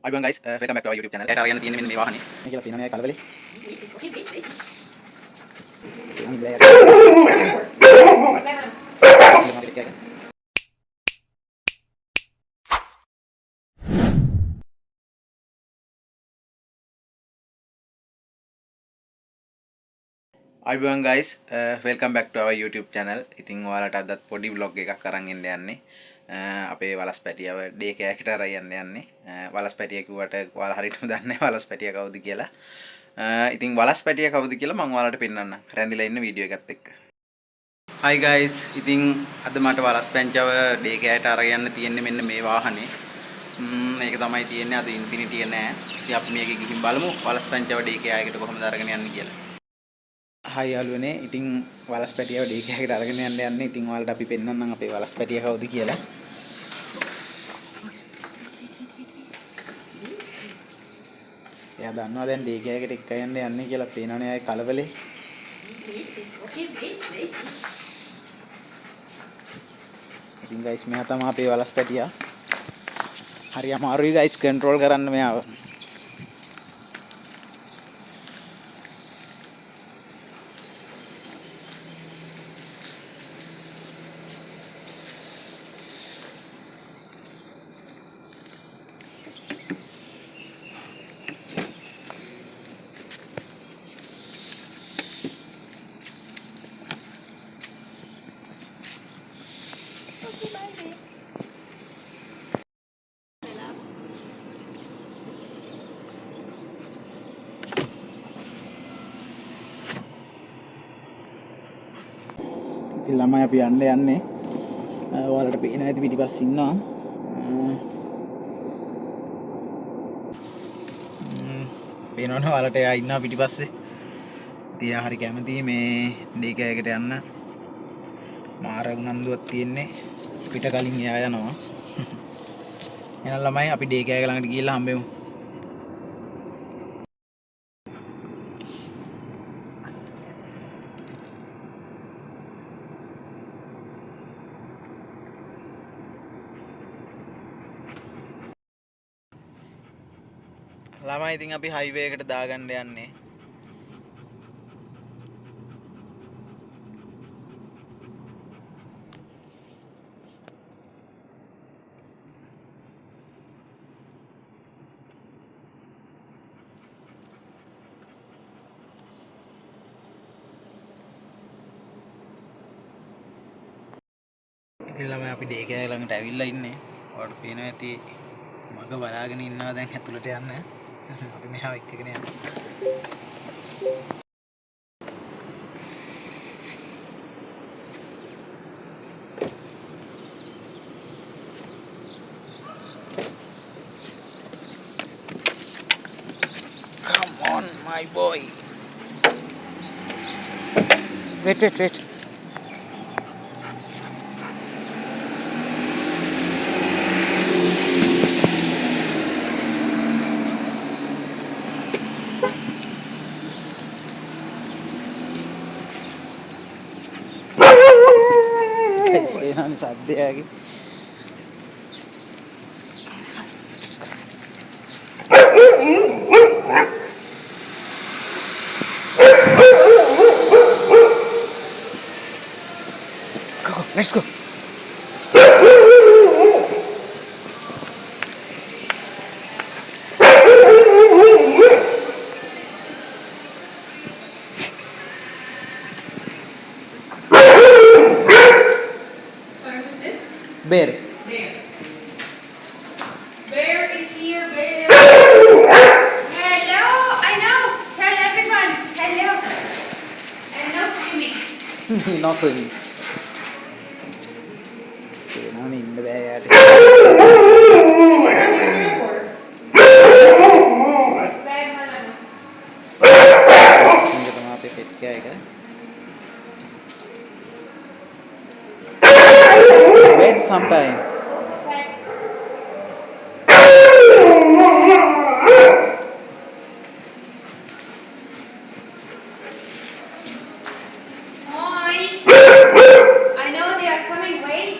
Hi guys, welcome back to our YouTube channel. Kita අරගෙන තියෙන්නේ මෙන්න මේ වාහනේ. මේ කියලා තියෙනවා නේ කලබලේ. අයිබෝන් guys, welcome back to our YouTube channel. ඉතින් ඔයාලට අදත් පොඩි vlog එකක් අරන් එන්න යන්නේ. අපේ වලස්පැටියව ඩේ කෑකට අරන් යන්නේ. වලස්පැටිය කිව්වට ඔයාලා හරියටම දන්නේ නැහැ වලස්පැටිය කවුද කියලා. ඉතින් වලස්පැටිය කවුද කියලා මම ඔයාලට පෙන්නන්නම්. රැඳිලා ඉන්න වීඩියෝ එකත් එක්ක. Hi guys, ඉතින් අද මට වලස්පැන්චව ඩේ කෑට අරන් යන්න තියෙන්නේ මෙන්න මේ වාහනේ. මේක තමයි තියෙන්නේ අද ඉන්ෆිනිටි නෑ. ඉතින් අපි මේකේ ගිහින් බලමු වලස්පැන්චව ඩේ කෑයකට කොහොමද අරගෙන යන්නේ කියලා. හයි යාළුවනේ ඉතින් වලස්පැටියව ඩේ කෑකට අරගෙන යන්නේ. ඉතින් ඔයාලට අපි පෙන්නන්නම් අපේ වලස්පැටිය කවුද කියලා. එයා දන්නවා දැන් ඩේ කෑකට එක්ක යන්නේ කියලා පේනවනේ ආයේ කලබලේ. ඉතින් ගයිස් මෙයා තමයි අපේ වලස්පැටියා. හරි අමාරුයි ගයිස් කන්ට්‍රෝල් කරන්න මෙයාව. ඉතින් ළමයි අපි යන්නේ. ඔයාලට පේනවා ඇති පිටිපස්සේ ඉන්නවා. පේනවනේ ඔයාලට එයා ඉන්නවා පිටිපස්සේ. ඉතින් එයා හරි කැමතියි මේ ඩේ කෑයකට යන්න. මාර උනන්දුවක් තියෙන්නේ. පිට කලින් එයා යනවා. එහෙනම් ළමයි අපි ඩේ කෑයක ළඟට ගිහිල්ලා හම්බෙමු. ළමයි ඉතින් අපි හයිවේ එකට දාගන්න යන්නේ. ඉතින් ළමයි අපි ඩේ කෑය ළඟට ඇවිල්ලා ඉන්නේ. ඔයාලට පේනවා ඇති මග බලාගෙන ඉන්නවා දැන් ඇතුළට යන්න. අපි මෙහාව එක්කගෙන යනවා. Come on my boy. Wait. එනවනේ සද්දයාගේ. Go, let's go. Bear. Bear is here, Bear. Hello, I know. Tell everyone. Hello. And no swimming. No swimming. එනවනේ ඉන්න බෑ යාට. Is it on your report? Bear malanos. මේක තමයි අපේ pet කෑයක. Wait sometime. Hi. I know they are coming. Wait.